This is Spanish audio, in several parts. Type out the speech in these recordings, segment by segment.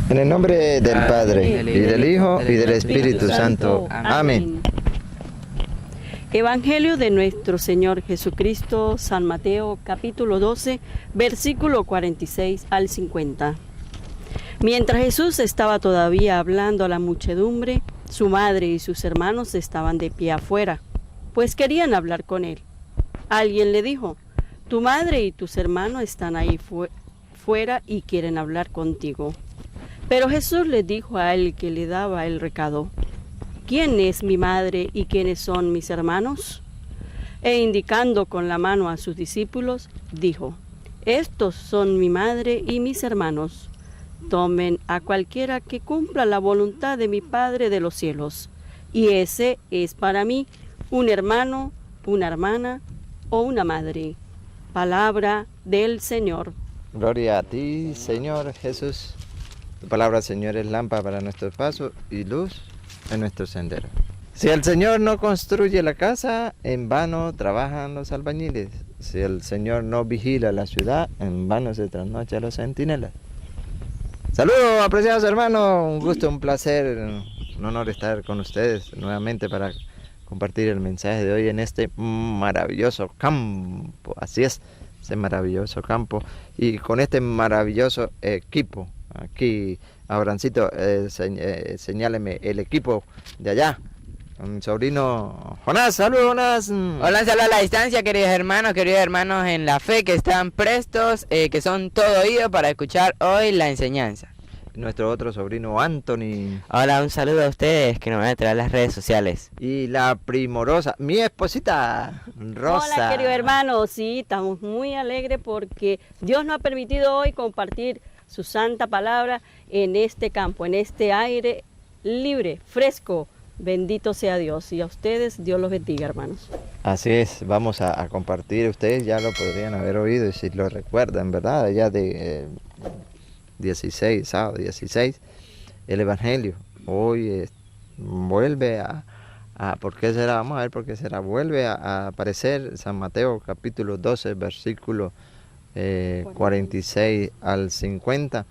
En el nombre del Padre, y del Hijo, y del Espíritu Santo. Amén. Evangelio de nuestro Señor Jesucristo, San Mateo, capítulo 12, versículo 46 al 50. Mientras Jesús estaba todavía hablando a la muchedumbre, su madre y sus hermanos estaban de pie afuera, pues querían hablar con él. Alguien le dijo: tu madre y tus hermanos están ahí fuera y quieren hablar contigo. Pero Jesús le dijo a él que le daba el recado: ¿quién es mi madre y quiénes son mis hermanos? E indicando con la mano a sus discípulos, dijo: estos son mi madre y mis hermanos. Tomen a cualquiera que cumpla la voluntad de mi Padre de los cielos, y ese es para mí un hermano, una hermana o una madre. Palabra del Señor. Gloria a ti, Señor Jesús. Tu palabra, Señor, es lámpara para nuestros pasos y luz en nuestro sendero. Si el Señor no construye la casa, en vano trabajan los albañiles. Si el Señor no vigila la ciudad, en vano se trasnochan los centinelas. Saludos, apreciados hermanos, un gusto, un placer, un honor estar con ustedes nuevamente para compartir el mensaje de hoy en este maravilloso campo. Así es, ese maravilloso campo y con este maravilloso equipo. Aquí, Abrancito, señáleme el equipo de allá. Mi sobrino Jonás, saludos Jonás. Hola, saludos a la distancia, queridos hermanos en la fe que están prestos, que son todo oído para escuchar hoy la enseñanza. Nuestro otro sobrino Anthony. Hola, un saludo a ustedes que nos van a traer las redes sociales. Y la primorosa, mi esposita Rosa. Hola, queridos hermanos, sí, estamos muy alegres porque Dios nos ha permitido hoy compartir su santa palabra en este campo, en este aire libre, fresco. Bendito sea Dios, y a ustedes Dios los bendiga, hermanos. Así es, vamos a compartir, ustedes ya lo podrían haber oído y si lo recuerdan, ¿verdad? Allá de 16, sábado 16, el Evangelio. Hoy vuelve ¿por qué será? Vamos a ver por qué será. Vuelve a aparecer San Mateo capítulo 12, versículo 46 al 50.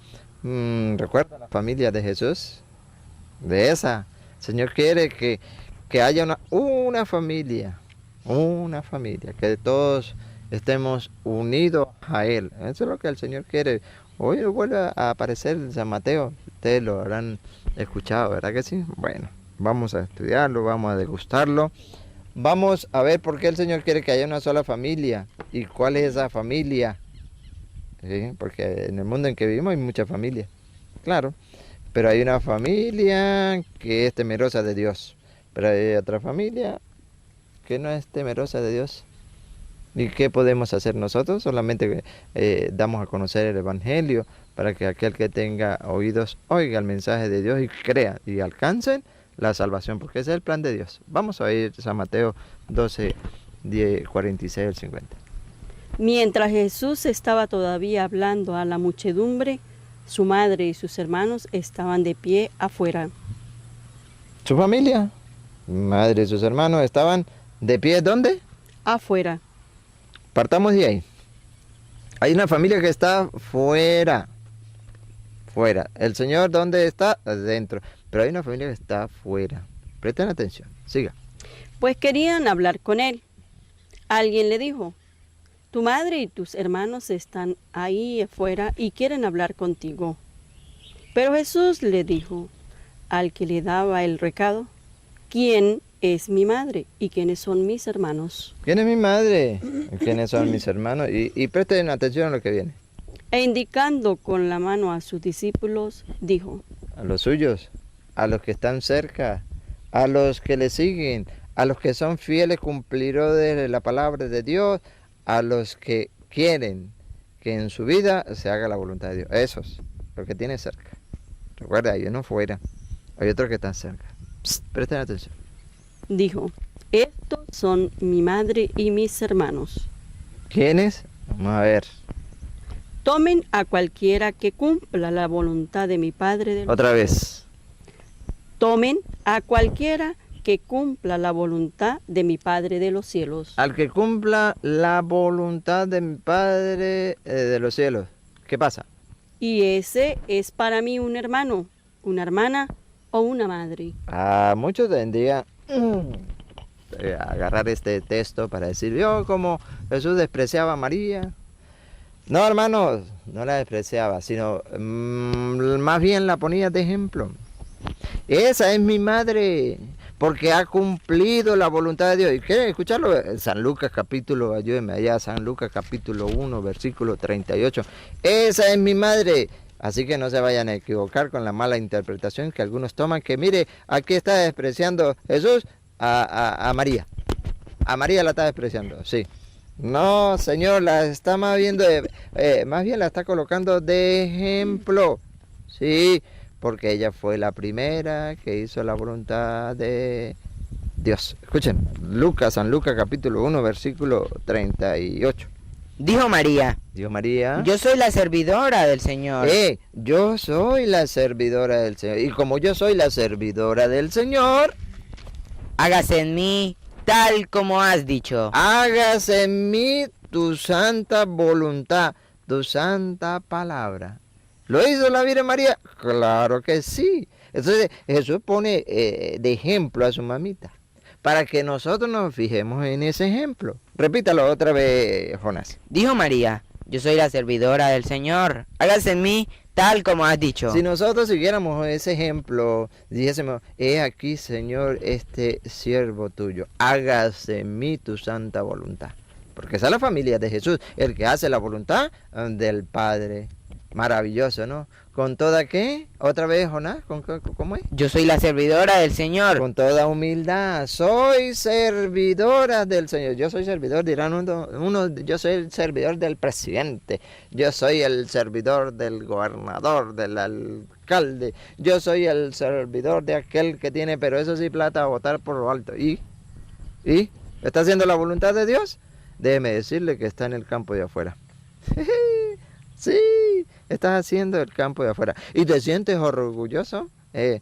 ¿Recuerda la familia de Jesús? De esa. El Señor quiere que haya una familia, que todos estemos unidos a Él. Eso es lo que el Señor quiere. Hoy vuelve a aparecer en San Mateo. Ustedes lo habrán escuchado, ¿verdad que sí? Bueno, vamos a estudiarlo, vamos a degustarlo. Vamos a ver por qué el Señor quiere que haya una sola familia y cuál es esa familia. ¿Sí? Porque en el mundo en que vivimos hay muchas familias, claro. Pero hay una familia que es temerosa de Dios. Pero hay otra familia que no es temerosa de Dios. ¿Y qué podemos hacer nosotros? Solamente damos a conocer el Evangelio para que aquel que tenga oídos oiga el mensaje de Dios y crea y alcancen la salvación, porque ese es el plan de Dios. Vamos a ir a San Mateo 12, 46 al 50. Mientras Jesús estaba todavía hablando a la muchedumbre, su madre y sus hermanos estaban de pie afuera. ¿Su familia? Madre y sus hermanos estaban de pie, ¿dónde? Afuera. Partamos de ahí. Hay una familia que está fuera. Fuera. El Señor, ¿dónde está? Adentro. Pero hay una familia que está fuera. Presten atención. Siga. Pues querían hablar con él. Alguien le dijo: tu madre y tus hermanos están ahí afuera y quieren hablar contigo. Pero Jesús le dijo al que le daba el recado: ¿quién es mi madre y quiénes son mis hermanos? ¿Quién es mi madre? ¿Quiénes son mis hermanos? Y presten atención a lo que viene. E indicando con la mano a sus discípulos, dijo: a los suyos, a los que están cerca, a los que le siguen, a los que son fieles cumplidores de la palabra de Dios, a los que quieren que en su vida se haga la voluntad de Dios. Esos, los que tienen cerca. Recuerda, hay uno fuera, hay otros que están cerca. Psst, presten atención. Dijo: estos son mi madre y mis hermanos. ¿Quiénes? Vamos a ver. Tomen a cualquiera que cumpla la voluntad de mi Padre de los Otra vez. Tomen a cualquiera que cumpla la voluntad de mi Padre de los cielos. Al que cumpla la voluntad de mi Padre de los cielos. ¿Qué pasa? Y ese es para mí un hermano, una hermana o una madre. Muchos tendrían agarrar este texto para decir, yo como Jesús despreciaba a María. No, hermanos, no la despreciaba, sino más bien la ponía de ejemplo. Esa es mi madre, porque ha cumplido la voluntad de Dios. ¿Y quieren escucharlo? San Lucas capítulo, ayúdenme allá, San Lucas capítulo 1, versículo 38. Esa es mi madre. Así que no se vayan a equivocar con la mala interpretación que algunos toman, que mire, aquí está despreciando Jesús a María. A María la está despreciando, sí. No, Señor, la está más bien la está colocando de ejemplo. Sí, porque ella fue la primera que hizo la voluntad de Dios. Escuchen, San Lucas capítulo 1, versículo 38. Dijo María, Dios María, yo soy la servidora del Señor. Yo soy la servidora del Señor. Y como yo soy la servidora del Señor, hágase en mí tal como has dicho. Hágase en mí tu santa voluntad, tu santa palabra. ¿Lo hizo la Virgen María? Claro que sí. Entonces Jesús pone de ejemplo a su mamita, para que nosotros nos fijemos en ese ejemplo. Repítalo otra vez, Jonás. Dijo María, yo soy la servidora del Señor. Hágase en mí tal como has dicho. Si nosotros siguiéramos ese ejemplo, dijésemos, he aquí, Señor, este siervo tuyo, hágase en mí tu santa voluntad. Porque esa es la familia de Jesús, el que hace la voluntad del Padre. Maravilloso, ¿no? ¿Con toda qué? Otra vez, Jonás, ¿cómo es? Yo soy la servidora del Señor. Con toda humildad, soy servidora del Señor. Yo soy servidor, dirán uno, yo soy el servidor del presidente, yo soy el servidor del gobernador, del alcalde, yo soy el servidor de aquel que tiene, pero eso sí, plata a botar por lo alto. ¿Y? ¿Está haciendo la voluntad de Dios? Déjeme decirle que está en el campo de afuera. Sí, estás haciendo el campo de afuera. ¿Y te sientes orgulloso de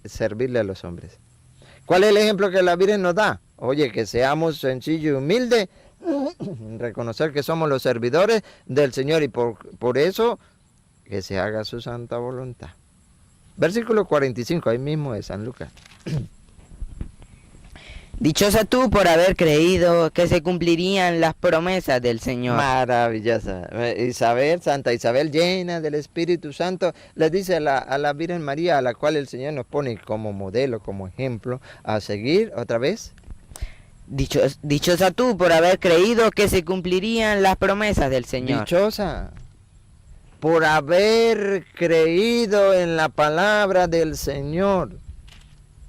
servirle a los hombres? ¿Cuál es el ejemplo que la Virgen nos da? Oye, que seamos sencillos y humildes, reconocer que somos los servidores del Señor y por eso que se haga su santa voluntad. Versículo 45, ahí mismo de San Lucas. Dichosa tú por haber creído que se cumplirían las promesas del Señor. Maravillosa. Isabel, Santa Isabel, llena del Espíritu Santo, le dice a la Virgen María, a la cual el Señor nos pone como modelo, como ejemplo, a seguir otra vez. Dichosa tú por haber creído que se cumplirían las promesas del Señor. Dichosa por haber creído en la palabra del Señor.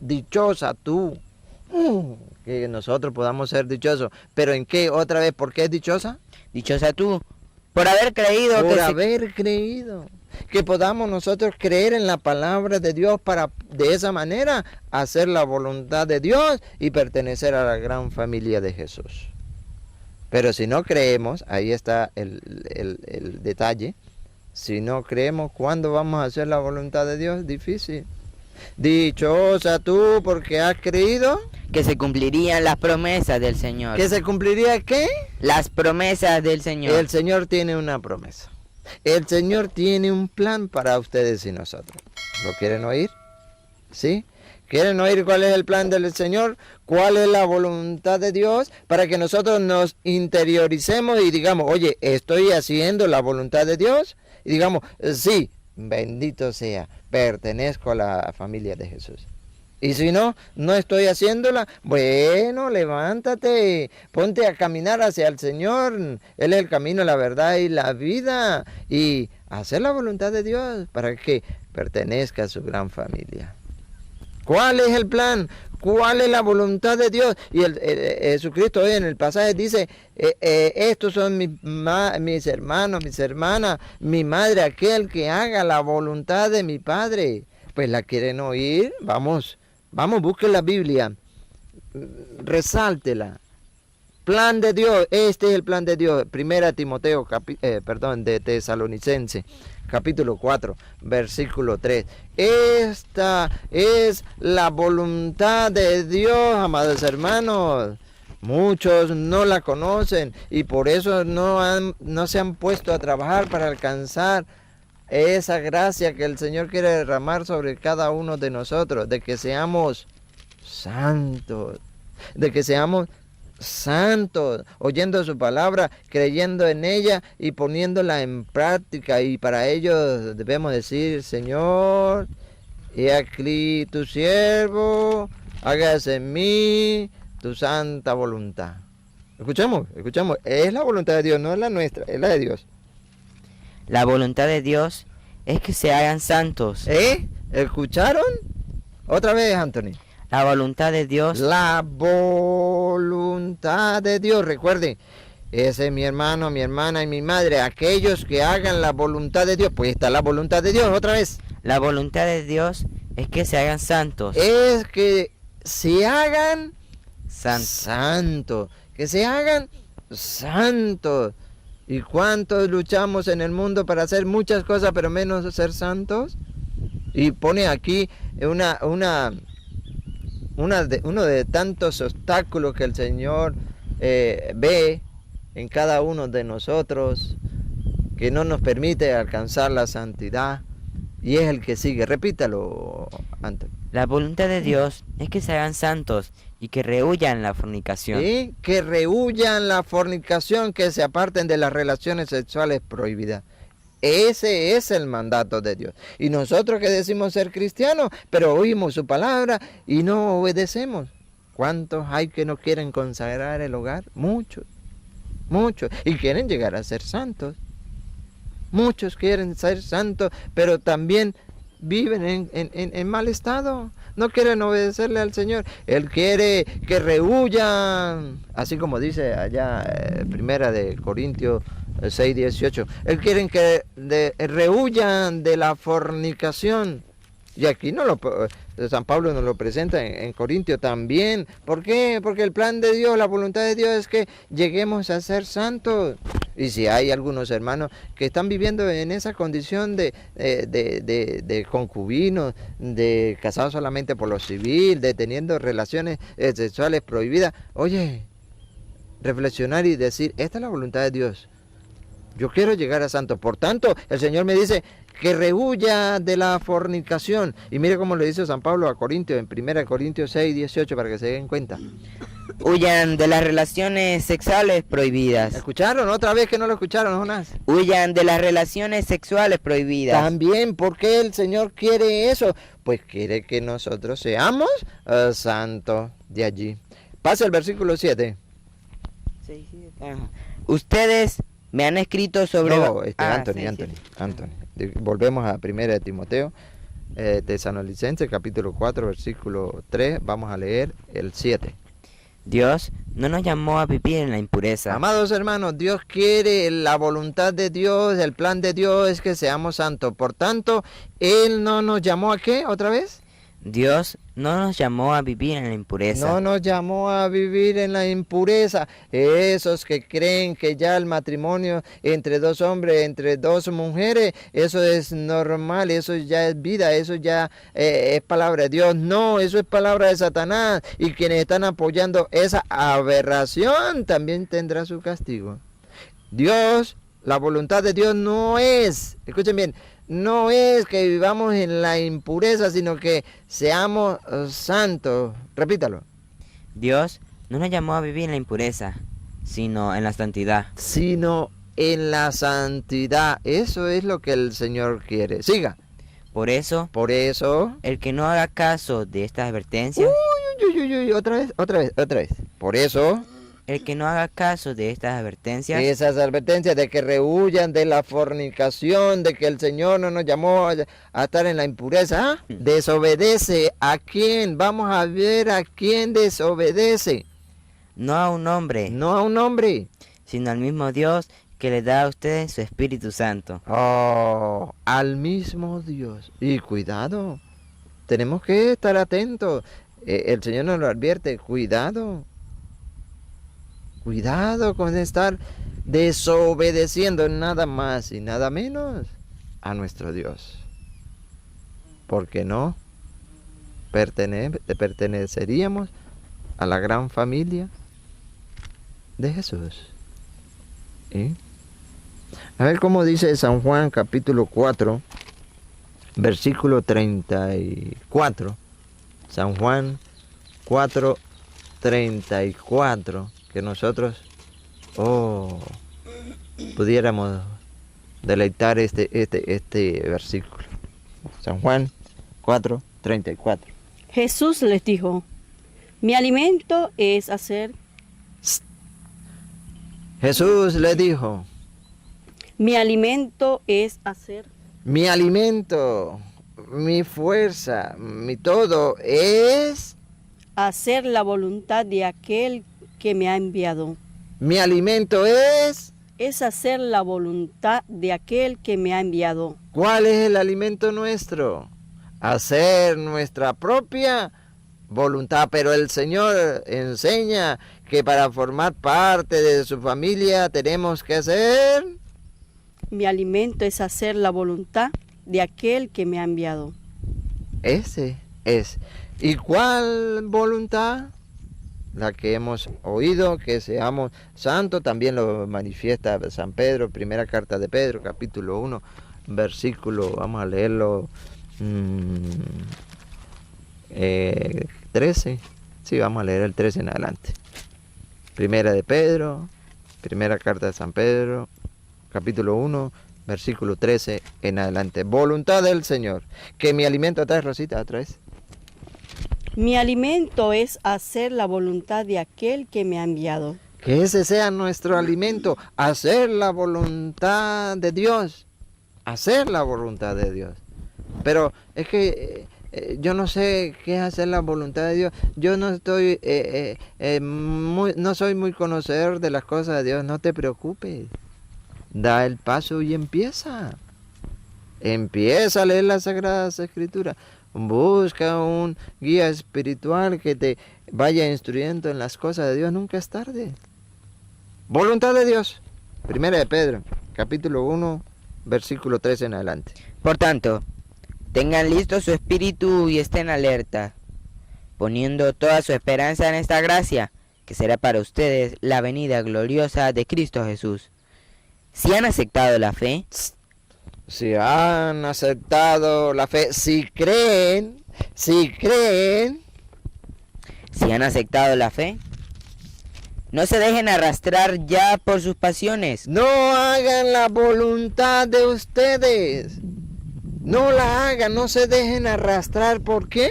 Dichosa tú. Que nosotros podamos ser dichosos. ¿Pero en qué? Otra vez, ¿por qué es dichosa? Dichosa tú, por haber creído. Creído. Que podamos nosotros creer en la palabra de Dios para de esa manera hacer la voluntad de Dios y pertenecer a la gran familia de Jesús. Pero si no creemos, ahí está el detalle. Si no creemos, ¿cuándo vamos a hacer la voluntad de Dios? Difícil. Dichosa tú porque has creído que se cumplirían las promesas del Señor. ¿Que se cumpliría qué? Las promesas del Señor. El Señor tiene una promesa. El Señor tiene un plan para ustedes y nosotros. ¿Lo quieren oír? ¿Sí? ¿Quieren oír cuál es el plan del Señor? ¿Cuál es la voluntad de Dios? Para que nosotros nos interioricemos y digamos, oye, ¿estoy haciendo la voluntad de Dios? Y digamos, sí, bendito sea, pertenezco a la familia de Jesús. Y si no estoy haciéndola, bueno, levántate, ponte a caminar hacia el Señor. Él es el camino, la verdad y la vida. Y hacer la voluntad de Dios para que pertenezca a su gran familia. ¿Cuál es el plan? ¿Cuál es la voluntad de Dios? Y Jesucristo hoy en el pasaje dice, estos son mis hermanos, mis hermanas, mi madre, aquel que haga la voluntad de mi Padre. Pues la quieren oír, vamos, busquen la Biblia, resáltela. Plan de Dios, este es el plan de Dios. Primera Timoteo, de Tesalonicense, capítulo 4, versículo 3. Esta es la voluntad de Dios, amados hermanos. Muchos no la conocen y por eso no se han puesto a trabajar para alcanzar esa gracia que el Señor quiere derramar sobre cada uno de nosotros, de que seamos santos, de que seamos santos, oyendo su palabra, creyendo en ella y poniéndola en práctica. Y para ello debemos decir: Señor, he aquí tu siervo, hágase en mí tu santa voluntad. Escuchemos, es la voluntad de Dios, no es la nuestra, es la de Dios. La voluntad de Dios es que se hagan santos. ¿Escucharon? Otra vez, Anthony. La voluntad de Dios. La voluntad de Dios. Recuerden, ese es mi hermano, mi hermana y mi madre. Aquellos que hagan la voluntad de Dios. Pues está la voluntad de Dios, otra vez. La voluntad de Dios es que se hagan santos. Es que se hagan santos. Que se hagan santos. ¿Y cuántos luchamos en el mundo para hacer muchas cosas, pero menos ser santos? Y pone aquí uno de tantos obstáculos que el Señor ve en cada uno de nosotros, que no nos permite alcanzar la santidad, y es el que sigue. Repítalo, Antonio. La voluntad de Dios es que se hagan santos y que rehuyan la fornicación. ¿Sí? Que rehuyan la fornicación, que se aparten de las relaciones sexuales prohibidas. Ese es el mandato de Dios. Y nosotros que decimos ser cristianos, pero oímos su palabra y no obedecemos. ¿Cuántos hay que no quieren consagrar el hogar? Muchos. Y quieren llegar a ser santos. Muchos quieren ser santos, pero también viven en mal estado. No quieren obedecerle al Señor. Él quiere que rehuyan, así como dice allá primera de Corintios 6:18. Él quiere que rehuyan de la fornicación. Y aquí San Pablo nos lo presenta en Corintios también. ¿Por qué? Porque el plan de Dios, la voluntad de Dios es que lleguemos a ser santos. Y si hay algunos hermanos que están viviendo en esa condición de concubinos, de casados solamente por lo civil, de teniendo relaciones sexuales prohibidas, oye, reflexionar y decir: esta es la voluntad de Dios. Yo quiero llegar a santo. Por tanto, el Señor me dice que rehuya de la fornicación. Y mire cómo le dice San Pablo a Corintios, en 1 Corintios 6:18, para que se den cuenta. Huyan de las relaciones sexuales prohibidas. ¿Escucharon? Otra vez que no lo escucharon, Jonás. Huyan de las relaciones sexuales prohibidas. También, ¿por qué el Señor quiere eso? Pues quiere que nosotros seamos santos de allí. Pasa el versículo 7. Ustedes me han escrito sobre... No, Anthony. Volvemos a 1 Timoteo, Tesalonicenses, capítulo 4, versículo 3. Vamos a leer el 7. Dios no nos llamó a vivir en la impureza. Amados hermanos, Dios quiere, la voluntad de Dios, el plan de Dios es que seamos santos. Por tanto, Él no nos llamó ¿a qué? ¿Otra vez? Dios no nos llamó a vivir en la impureza. No nos llamó a vivir en la impureza. Esos que creen que ya el matrimonio entre dos hombres, entre dos mujeres, eso es normal, eso ya es vida, eso ya es palabra de Dios. No, eso es palabra de Satanás. Y quienes están apoyando esa aberración también tendrá su castigo. Dios, la voluntad de Dios no es, escuchen bien, no es que vivamos en la impureza, sino que seamos santos. Repítalo. Dios no nos llamó a vivir en la impureza, sino en la santidad. Sino en la santidad. Eso es lo que el Señor quiere. Siga. Por eso, el que no haga caso de estas advertencias... Otra vez. Por eso... El que no haga caso de estas advertencias... Esas advertencias de que rehuyan de la fornicación, de que el Señor no nos llamó a estar en la impureza. Desobedece. ¿A quién? Vamos a ver a quién desobedece. No a un hombre. No a un hombre. Sino al mismo Dios que le da a ustedes su Espíritu Santo. Oh, al mismo Dios. Y cuidado. Tenemos que estar atentos. El Señor nos lo advierte. Cuidado. Cuidado con estar desobedeciendo nada más y nada menos a nuestro Dios. Porque no perteneceríamos a la gran familia de Jesús. ¿Y? A ver cómo dice San Juan capítulo 4, versículo 34. San Juan 4, 34. Que nosotros pudiéramos deleitar este versículo. San Juan 4, 34. Jesús les dijo, mi alimento es hacer... Jesús le dijo, Mi alimento es hacer... mi alimento, mi fuerza, mi todo es... Hacer la voluntad de aquel que me ha enviado. Mi alimento es... Es hacer la voluntad de aquel que me ha enviado. ¿Cuál es el alimento nuestro? Hacer nuestra propia voluntad, pero el Señor enseña que para formar parte de su familia tenemos que hacer... Mi alimento es hacer la voluntad de aquel que me ha enviado. Ese es. ¿Y cuál voluntad? La que hemos oído, que seamos santos, también lo manifiesta San Pedro, primera carta de Pedro, capítulo 1, versículo, vamos a leerlo, 13, sí, vamos a leer el 13 en adelante. Primera de Pedro, primera carta de San Pedro, capítulo 1, versículo 13 en adelante. Voluntad del Señor, que mi alimento, ¿traes Rosita otra vez? Mi alimento es hacer la voluntad de aquel que me ha enviado. Que ese sea nuestro alimento, hacer la voluntad de Dios, hacer la voluntad de Dios. Pero es que yo no sé qué es hacer la voluntad de Dios. Yo no estoy, no soy muy conocedor de las cosas de Dios. No te preocupes, da el paso y empieza. Empieza a leer las Sagradas Escrituras. Busca un guía espiritual que te vaya instruyendo en las cosas de Dios. Nunca es tarde. Voluntad de Dios. Primera de Pedro, capítulo 1, versículo 13 en adelante. Por tanto, tengan listo su espíritu y estén alerta, poniendo toda su esperanza en esta gracia, que será para ustedes la venida gloriosa de Cristo Jesús. Si han aceptado la fe, si han aceptado la fe, si creen, si han aceptado la fe, no se dejen arrastrar ya por sus pasiones. No hagan la voluntad de ustedes. No la hagan, no se dejen arrastrar. ¿Por qué?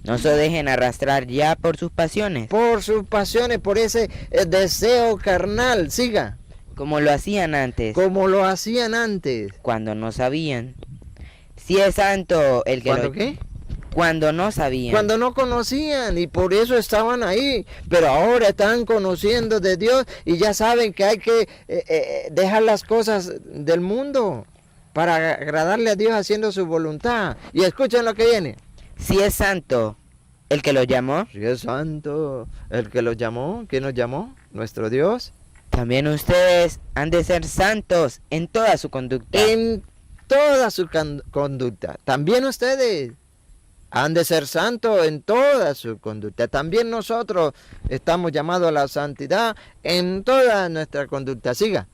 No se dejen arrastrar ya por sus pasiones. Por sus pasiones, por ese deseo carnal. Siga. Como lo hacían antes. Como lo hacían antes. Cuando no sabían. Si es santo el que ¿Cuándo qué? Cuando no sabían. Cuando no conocían y por eso estaban ahí. Pero ahora están conociendo de Dios y ya saben que hay que dejar las cosas del mundo para agradarle a Dios haciendo su voluntad. Y escuchen lo que viene. Si es santo el que los llamó. Si es santo el que los llamó. ¿Quién nos llamó? Nuestro Dios. También ustedes han de ser santos en toda su conducta. En toda su conducta. También ustedes han de ser santos en toda su conducta. También nosotros estamos llamados a la santidad en toda nuestra conducta. Siga.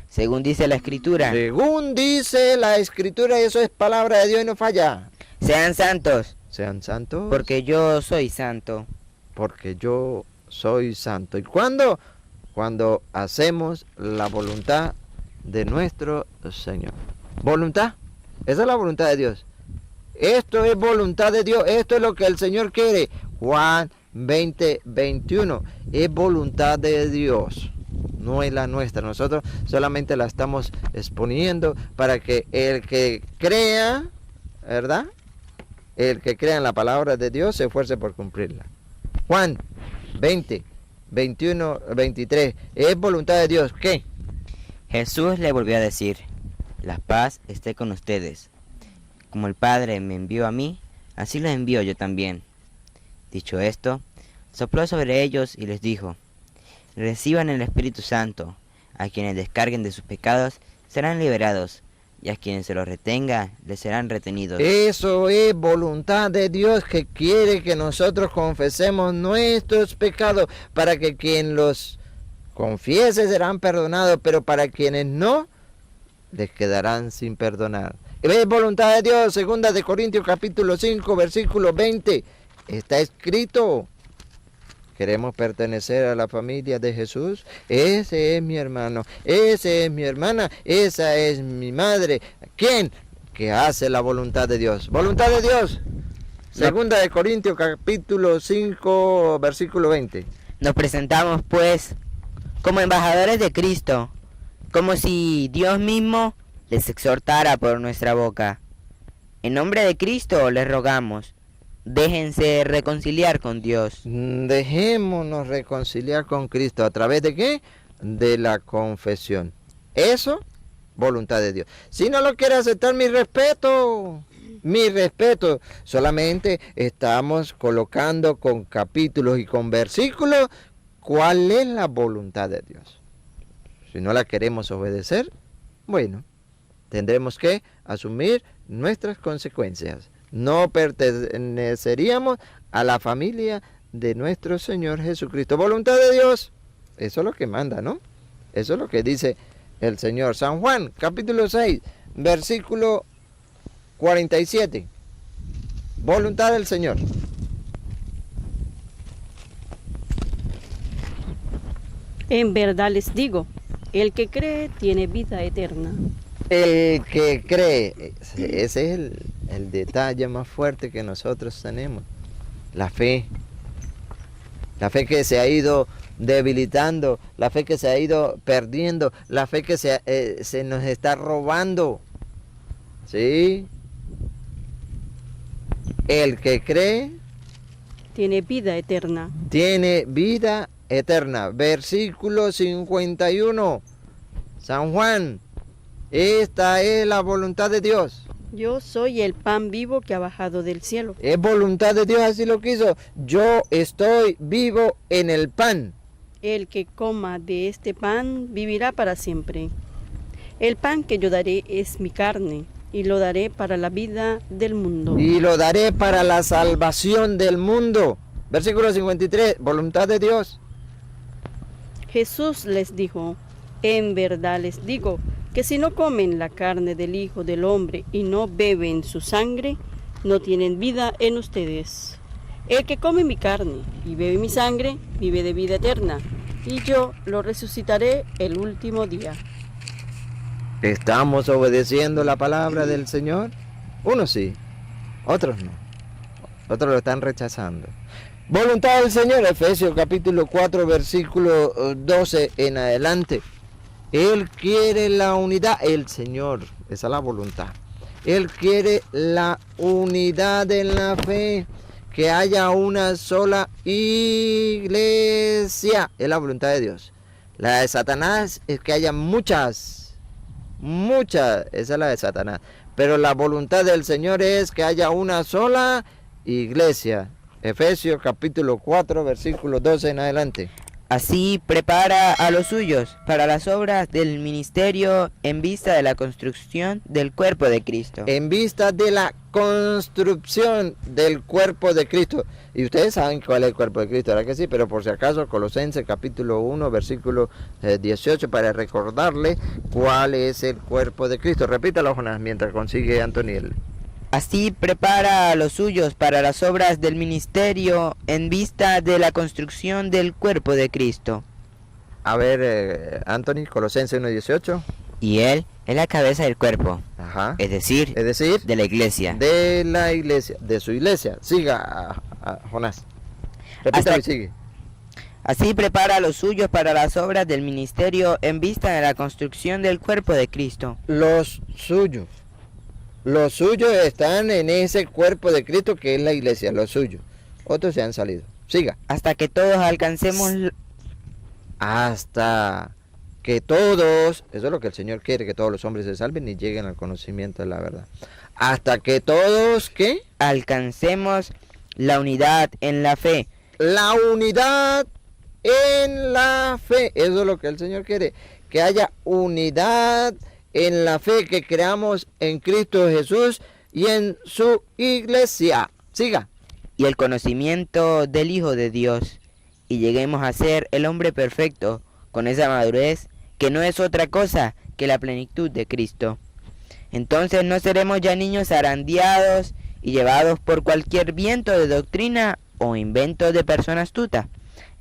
Según dice la Escritura. Según dice la Escritura, eso es palabra de Dios y no falla. Sean santos. Sean santos. Porque yo soy santo. Porque yo soy santo. ¿Y cuándo? Cuando hacemos la voluntad de nuestro Señor. ¿Voluntad? Esa es la voluntad de Dios. Esto es voluntad de Dios. Esto es lo que el Señor quiere. Juan 20, 21. Es voluntad de Dios. No es la nuestra. Nosotros solamente la estamos exponiendo para que el que crea, ¿verdad? El que crea en la palabra de Dios se esfuerce por cumplirla. Juan 20, 21, 23. Es voluntad de Dios. ¿Qué? Jesús le volvió a decir: la paz esté con ustedes. Como el Padre me envió a mí, así los envío yo también. Dicho esto, sopló sobre ellos y les dijo: reciban el Espíritu Santo. A quienes descarguen de sus pecados serán liberados, y a quienes se los retenga les serán retenidos. Eso es voluntad de Dios, que quiere que nosotros confesemos nuestros pecados, para que quien los confiese serán perdonados, pero para quienes no, les quedarán sin perdonar. Es voluntad de Dios, 2 de Corintios capítulo 5, versículo 20. Está escrito. ¿Queremos pertenecer a la familia de Jesús? Ese es mi hermano, ese es mi hermana, esa es mi madre. ¿Quién? Que hace la voluntad de Dios. Voluntad de Dios. 2 de Corintios capítulo 5, versículo 20. Nos presentamos, pues, como embajadores de Cristo, como si Dios mismo les exhortara por nuestra boca. En nombre de Cristo les rogamos, déjense reconciliar con Dios. Dejémonos reconciliar con Cristo. ¿A través de qué? De la confesión. Eso, voluntad de Dios. Si no lo quiere aceptar, mi respeto. Mi respeto. Solamente estamos colocando con capítulos y con versículos cuál es la voluntad de Dios. Si no la queremos obedecer, bueno, tendremos que asumir nuestras consecuencias. No perteneceríamos a la familia de nuestro Señor Jesucristo. Voluntad de Dios. Eso es lo que manda, ¿no? Eso es lo que dice el Señor. San Juan, capítulo 6, versículo 47. Voluntad del Señor. En verdad les digo, el que cree tiene vida eterna. El que cree, ese es el detalle más fuerte que nosotros tenemos. La fe. La fe que se ha ido debilitando, la fe que se ha ido perdiendo, la fe que se nos está robando. ¿Sí? El que cree Tiene vida eterna. tiene vida eterna. Versículo 51. San Juan. Esta es la voluntad de Dios. Yo soy el pan vivo que ha bajado del cielo. Es voluntad de Dios, así lo quiso. Yo estoy vivo en el pan. El que coma de este pan vivirá para siempre. El pan que yo daré es mi carne, y lo daré para la vida del mundo. Y lo daré para la salvación del mundo. Versículo 53, voluntad de Dios. Jesús les dijo, en verdad les digo, que si no comen la carne del Hijo del Hombre y no beben su sangre, no tienen vida en ustedes. El que come mi carne y bebe mi sangre, vive de vida eterna, y yo lo resucitaré el último día. ¿Estamos obedeciendo la palabra del Señor? Unos sí, otros no. Otros lo están rechazando. Voluntad del Señor, Efesios capítulo 4, versículo 12 en adelante. Él quiere la unidad, el Señor, esa es la voluntad. Él quiere la unidad en la fe, que haya una sola iglesia, es la voluntad de Dios. La de Satanás es que haya muchas, esa es la de Satanás. Pero la voluntad del Señor es que haya una sola iglesia. Efesios capítulo 4, versículo 12 en adelante. Así prepara a los suyos para las obras del ministerio en vista de la construcción del cuerpo de Cristo. En vista de la construcción del cuerpo de Cristo. Y ustedes saben cuál es el cuerpo de Cristo, ¿verdad que sí? Pero por si acaso, Colosenses capítulo 1, versículo 18, para recordarle cuál es el cuerpo de Cristo. Repítalo, Jonás, mientras consigue Antoniel. Así prepara a los suyos para las obras del ministerio en vista de la construcción del cuerpo de Cristo. A ver, Anthony, Colosenses 1:18. Y él es la cabeza del cuerpo, Ajá. es decir, de la iglesia. De la iglesia, de su iglesia. Siga, Jonás. Repítalo y sigue. Así prepara a los suyos para las obras del ministerio en vista de la construcción del cuerpo de Cristo. Los suyos están en ese cuerpo de Cristo que es la iglesia, los suyos. Otros se han salido. Siga. Hasta que todos alcancemos... Hasta que todos, eso es lo que el Señor quiere, que todos los hombres se salven y lleguen al conocimiento de la verdad. Hasta que todos, ¿qué? Alcancemos la unidad en la fe. La unidad en la fe. Eso es lo que el Señor quiere. Que haya unidad en la fe, que creamos en Cristo Jesús y en su iglesia. Siga. Y el conocimiento del Hijo de Dios. Y lleguemos a ser el hombre perfecto, con esa madurez que no es otra cosa que la plenitud de Cristo. Entonces no seremos ya niños zarandeados y llevados por cualquier viento de doctrina o invento de persona astuta,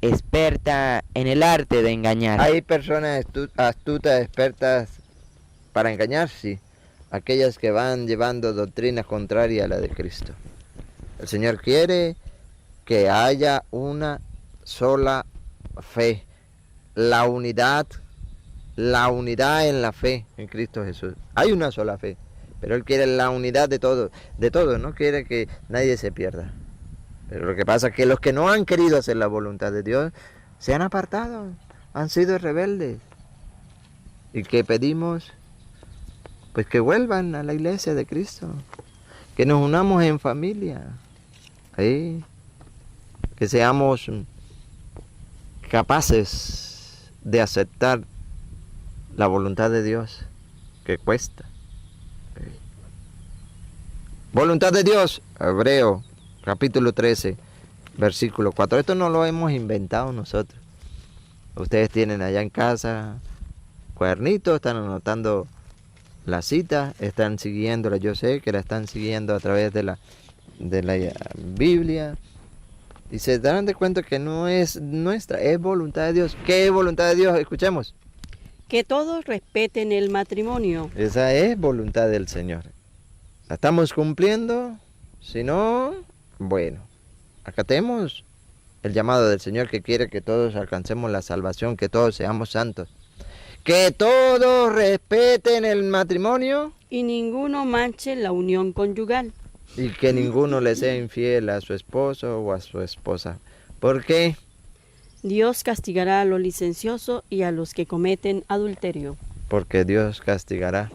experta en el arte de engañar. Hay personas astutas, expertas para engañar, sí. Aquellas que van llevando doctrinas contrarias a la de Cristo. El Señor quiere que haya una sola fe, la unidad en la fe en Cristo Jesús. Hay una sola fe, pero Él quiere la unidad de todo, no quiere que nadie se pierda. Pero lo que pasa es que los que no han querido hacer la voluntad de Dios se han apartado, han sido rebeldes. Y que pedimos, pues que vuelvan a la iglesia de Cristo, que nos unamos en familia, ¿sí? Que seamos capaces de aceptar la voluntad de Dios, que cuesta. ¿Sí? Voluntad de Dios, Hebreo, capítulo 13, versículo 4. Esto no lo hemos inventado nosotros. Ustedes tienen allá en casa cuadernitos, están anotando la cita, están siguiéndola, yo sé que la están siguiendo a través de la Biblia. Y se darán de cuenta que no es nuestra, es voluntad de Dios. ¿Qué es voluntad de Dios? Escuchemos. Que todos respeten el matrimonio. Esa es voluntad del Señor. ¿La estamos cumpliendo? Si no, bueno, acatemos el llamado del Señor que quiere que todos alcancemos la salvación, que todos seamos santos. Que todos respeten el matrimonio. Y ninguno manche la unión conyugal. Y que ninguno le sea infiel a su esposo o a su esposa. ¿Por qué? Dios castigará a los licenciosos y a los que cometen adulterio. Porque Dios castigará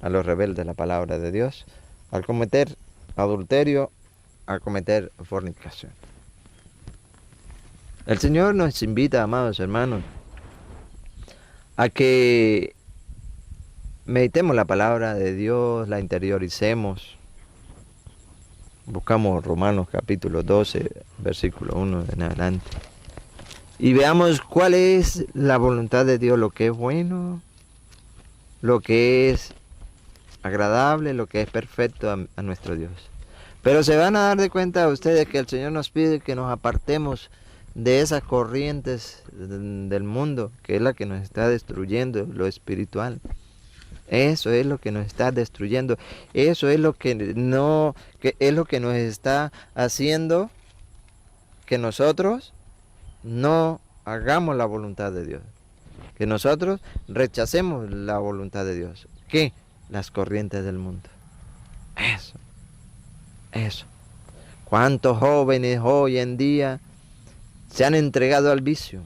a los rebeldes de la palabra de Dios al cometer adulterio, al cometer fornicación. El Señor nos invita, amados hermanos, a que meditemos la palabra de Dios, la interioricemos. Buscamos Romanos capítulo 12, versículo 1 en adelante. Y veamos cuál es la voluntad de Dios, lo que es bueno, lo que es agradable, lo que es perfecto a nuestro Dios. Pero se van a dar de cuenta ustedes que el Señor nos pide que nos apartemos de esas corrientes del mundo, que es la que nos está destruyendo lo espiritual. Eso es lo que nos está destruyendo. Eso es lo que nos está haciendo que nosotros no hagamos la voluntad de Dios. Que nosotros rechacemos la voluntad de Dios. ¿Qué? Las corrientes del mundo. Eso. ¿Cuántos jóvenes hoy en día se han entregado al vicio?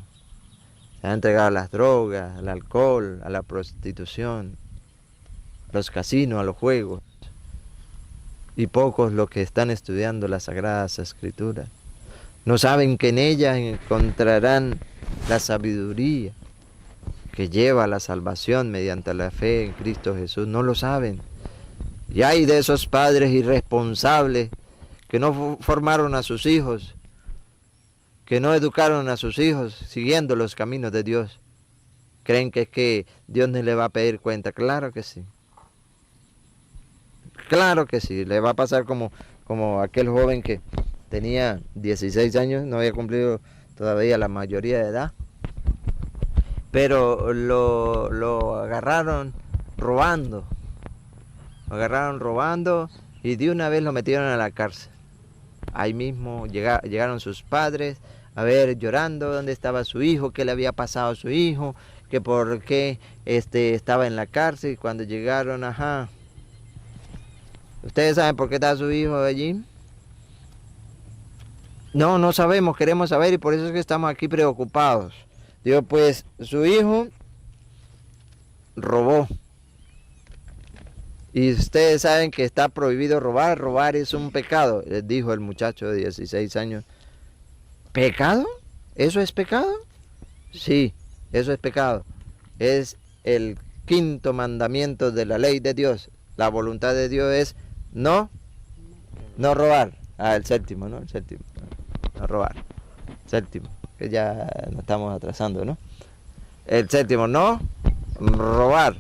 Se han entregado a las drogas, al alcohol, a la prostitución, a los casinos, a los juegos. Y pocos los que están estudiando las Sagradas Escrituras. No saben que en ellas encontrarán la sabiduría que lleva a la salvación mediante la fe en Cristo Jesús. No lo saben. Y hay de esos padres irresponsables que no formaron a sus hijos, que no educaron a sus hijos siguiendo los caminos de Dios. ¿Creen que es que Dios no le va a pedir cuenta? Claro que sí. Claro que sí. Le va a pasar como aquel joven que tenía 16 años, no había cumplido todavía la mayoría de edad, pero lo agarraron robando. Lo agarraron robando y de una vez lo metieron a la cárcel. Ahí mismo llegaron sus padres a ver llorando dónde estaba su hijo, qué le había pasado a su hijo, que por qué estaba en la cárcel. Y cuando llegaron, ¿ustedes saben por qué está su hijo allí? No sabemos, queremos saber y por eso es que estamos aquí preocupados. Digo, pues su hijo robó. Y ustedes saben que está prohibido robar, robar es un pecado, les dijo el muchacho de 16 años. ¿Pecado? ¿Eso es pecado? Sí, eso es pecado. Es el 5.º mandamiento de la ley de Dios. La voluntad de Dios es no robar. El 7.º, ¿no? El 7.º. No robar. 7.º, que ya nos estamos atrasando, ¿no? El 7.º, no robar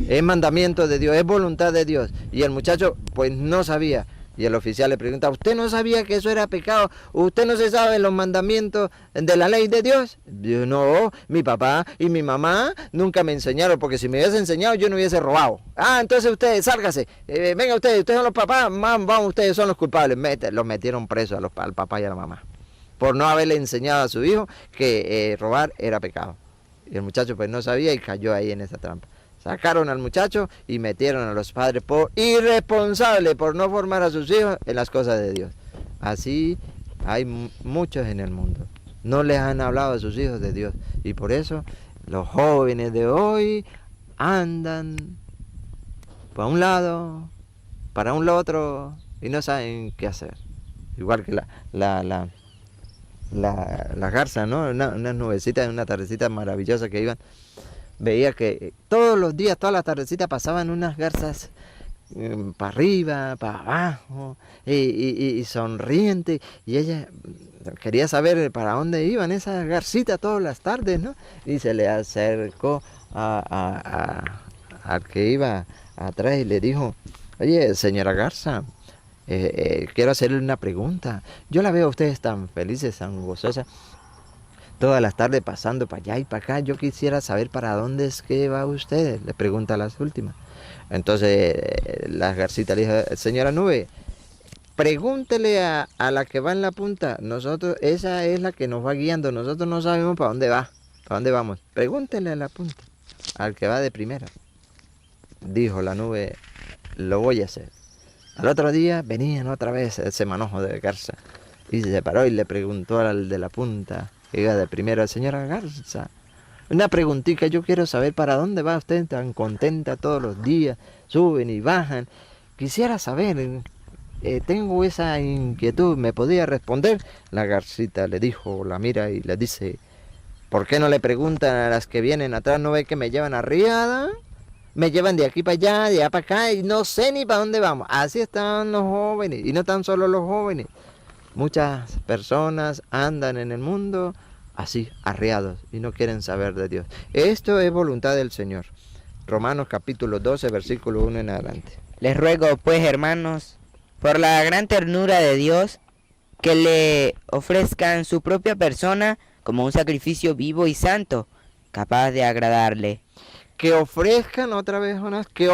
es mandamiento de Dios, es voluntad de Dios. Y el muchacho pues no sabía. Y el oficial le pregunta, ¿usted no sabía que eso era pecado? ¿Usted no se sabe los mandamientos de la ley de Dios? Yo no, mi papá y mi mamá nunca me enseñaron, porque si me hubiese enseñado yo no hubiese robado. Ah, entonces ustedes, sálgase, venga ustedes son los papás, vamos, ustedes son los culpables. Los metieron presos al papá y a la mamá, por no haberle enseñado a su hijo que robar era pecado. Y el muchacho pues no sabía y cayó ahí en esa trampa. Sacaron al muchacho y metieron a los padres por irresponsables, por no formar a sus hijos en las cosas de Dios. Así hay muchos en el mundo. No les han hablado a sus hijos de Dios. Y por eso los jóvenes de hoy andan para un lado, para un otro, y no saben qué hacer. Igual que la garza, ¿no? Unas nubecitas, una tardecita maravillosa que iban. Veía que todos los días, todas las tardecitas pasaban unas garzas para arriba, para abajo, y sonriente, y ella quería saber para dónde iban esas garcitas todas las tardes, ¿no? Y se le acercó al que iba atrás y le dijo, oye, señora Garza, quiero hacerle una pregunta. Yo la veo a ustedes tan felices, tan gozosas, todas las tardes pasando para allá y para acá. Yo quisiera saber para dónde es que va usted, le pregunta a las últimas. Entonces la garcita le dijo, señora Nube, pregúntele a la que va en la punta. Nosotros, esa es la que nos va guiando, nosotros no sabemos para dónde va, para dónde vamos. Pregúntele a la punta, al que va de primera. Dijo la Nube, lo voy a hacer. Al otro día venían otra vez ese manojo de garza y se paró y le preguntó al de la punta, que iba de primera, señora Garza, una preguntita, yo quiero saber para dónde va usted tan contenta todos los días, suben y bajan. Quisiera saber, tengo esa inquietud, ¿me podía responder? La garcita le dijo, la mira y le dice, ¿por qué no le preguntan a las que vienen atrás? ¿No ve que me llevan arriada? Me llevan de aquí para allá, de allá para acá, y no sé ni para dónde vamos. Así están los jóvenes, y no tan solo los jóvenes. Muchas personas andan en el mundo así, arreados, y no quieren saber de Dios. Esto es voluntad del Señor. Romanos capítulo 12, versículo 1 en adelante. Les ruego, pues, hermanos, por la gran ternura de Dios, que le ofrezcan su propia persona como un sacrificio vivo y santo, capaz de agradarle. Que ofrezcan, otra vez, Jonás, que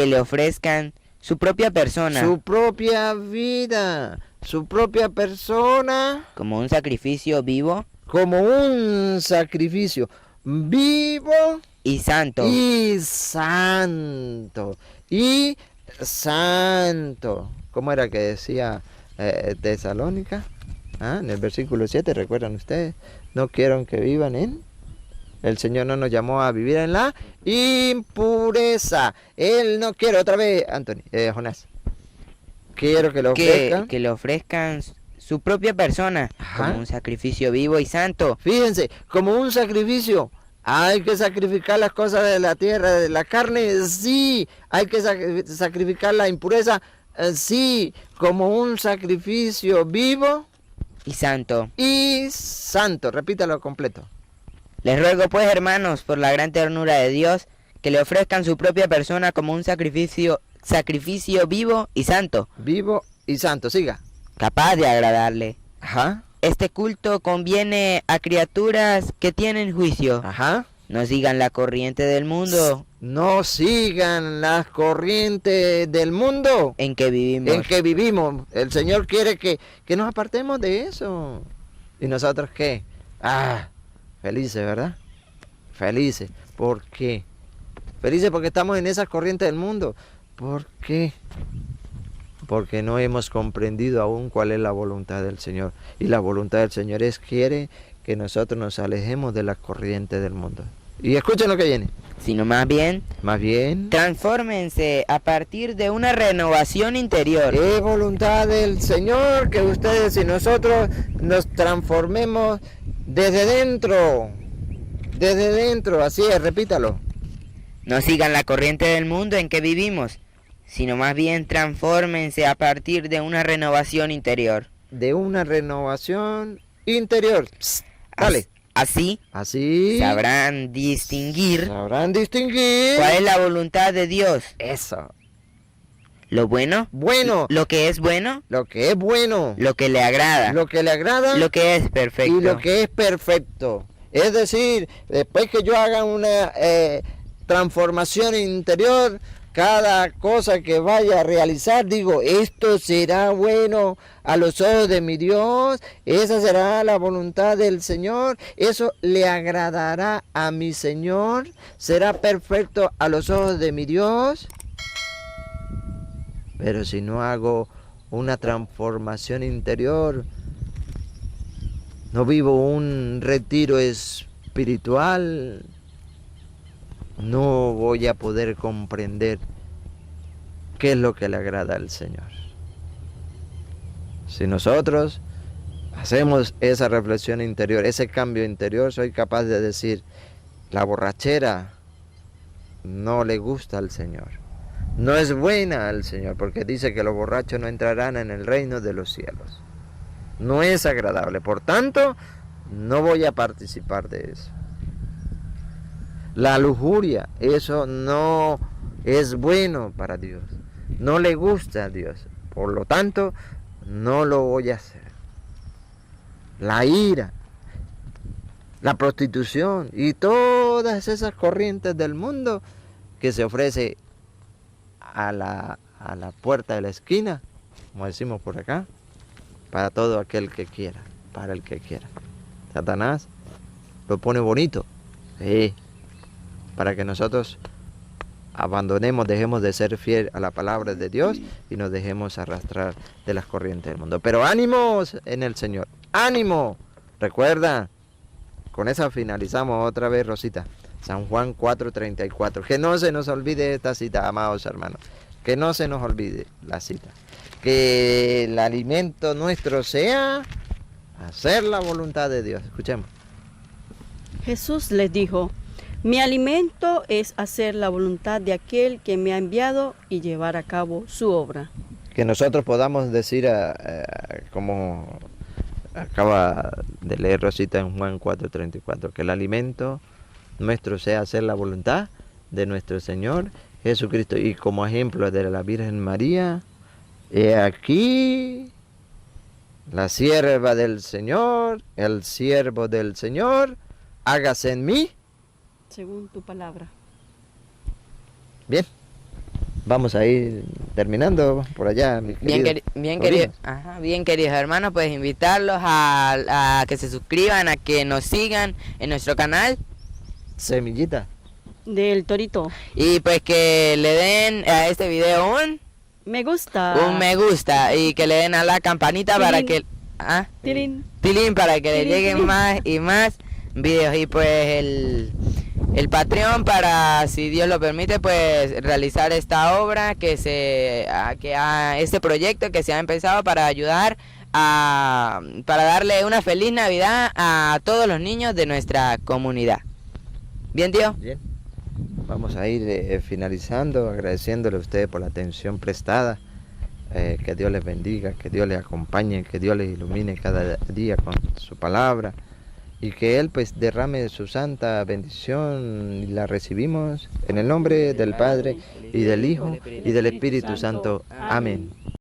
le ofrezcan su propia persona, su propia vida, su propia persona, como un sacrificio vivo, como un sacrificio vivo y santo. Y santo. Y santo. ¿Cómo era que decía Tesalónica? En el versículo 7, ¿recuerdan ustedes? No quiero que vivan el Señor no nos llamó a vivir en la impureza. Él no quiere, otra vez, Anthony, Jonás. Quiero que le ofrezcan su propia persona, como un sacrificio vivo y santo. Fíjense, como un sacrificio. Hay que sacrificar las cosas de la tierra, de la carne, sí. Hay que sacrificar la impureza, sí. Como un sacrificio vivo y santo. Y santo, repítalo completo. Les ruego, pues, hermanos, por la gran ternura de Dios, que le ofrezcan su propia persona como un sacrificio vivo y santo. Vivo y santo, siga. Capaz de agradarle. Ajá. Este culto conviene a criaturas que tienen juicio. Ajá. No sigan la corriente del mundo. No sigan las corrientes del mundo en que vivimos. El Señor quiere que nos apartemos de eso. ¿Y nosotros qué? Felices, ¿verdad? Felices. ¿Por qué? Felices porque estamos en esas corrientes del mundo. ¿Por qué? Porque no hemos comprendido aún cuál es la voluntad del Señor. Y la voluntad del Señor quiere que nosotros nos alejemos de las corrientes del mundo. Y escuchen lo que viene. Sino más bien, transfórmense a partir de una renovación interior. Es voluntad del Señor que ustedes y nosotros nos transformemos desde dentro, así es, repítalo. No sigan la corriente del mundo en que vivimos, sino más bien transfórmense a partir de una renovación interior. De una renovación interior. Psst, dale. Así Así sabrán distinguir sabrán distinguir. cuál es la voluntad de Dios. Eso. Lo bueno, Bueno, lo que es bueno, lo que es bueno, lo que le agrada, lo que le agrada lo que es perfecto. y lo que es perfecto. Es decir, después que yo haga una transformación interior, cada cosa que vaya a realizar, digo, esto será bueno a los ojos de mi Dios, esa será la voluntad del Señor, eso le agradará a mi Señor, será perfecto a los ojos de mi Dios. Pero si no hago una transformación interior, no vivo un retiro espiritual, no voy a poder comprender qué es lo que le agrada al Señor. Si nosotros hacemos esa reflexión interior, ese cambio interior, soy capaz de decir, la borrachera no le gusta al Señor, no es buena al Señor, porque dice que los borrachos no entrarán en el reino de los cielos. No es agradable, por tanto, no voy a participar de eso. La lujuria, eso no es bueno para Dios, no le gusta a Dios, por lo tanto, no lo voy a hacer. La ira, la prostitución y todas esas corrientes del mundo que se ofrece a la puerta de la esquina, como decimos por acá, para todo aquel que quiera, para el que quiera. Satanás lo pone bonito, sí, para que nosotros abandonemos, dejemos de ser fiel a la palabra de Dios y nos dejemos arrastrar de las corrientes del mundo. Pero ánimos en el Señor, ánimo. Recuerda, con esa finalizamos otra vez, Rosita. San Juan 4:34. Que no se nos olvide esta cita, amados hermanos. Que no se nos olvide la cita. Que el alimento nuestro sea hacer la voluntad de Dios. Escuchemos. Jesús les dijo, mi alimento es hacer la voluntad de aquel que me ha enviado y llevar a cabo su obra. Que nosotros podamos decir, como acaba de leer Rosita en Juan 4:34, que el alimento nuestro sea hacer la voluntad de nuestro Señor Jesucristo. Y como ejemplo de la Virgen María, he aquí la sierva del Señor, el siervo del Señor, hágase en mí según tu palabra. Bien, vamos a ir terminando por allá, mis queridos sobrinos. Bien queridos hermanos, pues invitarlos a que se suscriban, a que nos sigan en nuestro canal. Semillita. Del Torito. Y pues que le den a este video un me gusta. Un me gusta y que le den a la campanita Tilín. para que... Tilín para que le lleguen más y más videos. Y pues el Patreon para, si Dios lo permite, pues realizar esta obra este proyecto que se ha empezado para ayudar para darle una feliz Navidad a todos los niños de nuestra comunidad. ¿Bien, tío? Bien. Vamos a ir finalizando, agradeciéndole a ustedes por la atención prestada. Que Dios les bendiga, que Dios les acompañe, que Dios les ilumine cada día con su palabra. Y que Él pues derrame su santa bendición y la recibimos en el nombre del Padre y del Hijo y del Espíritu Santo. Amén.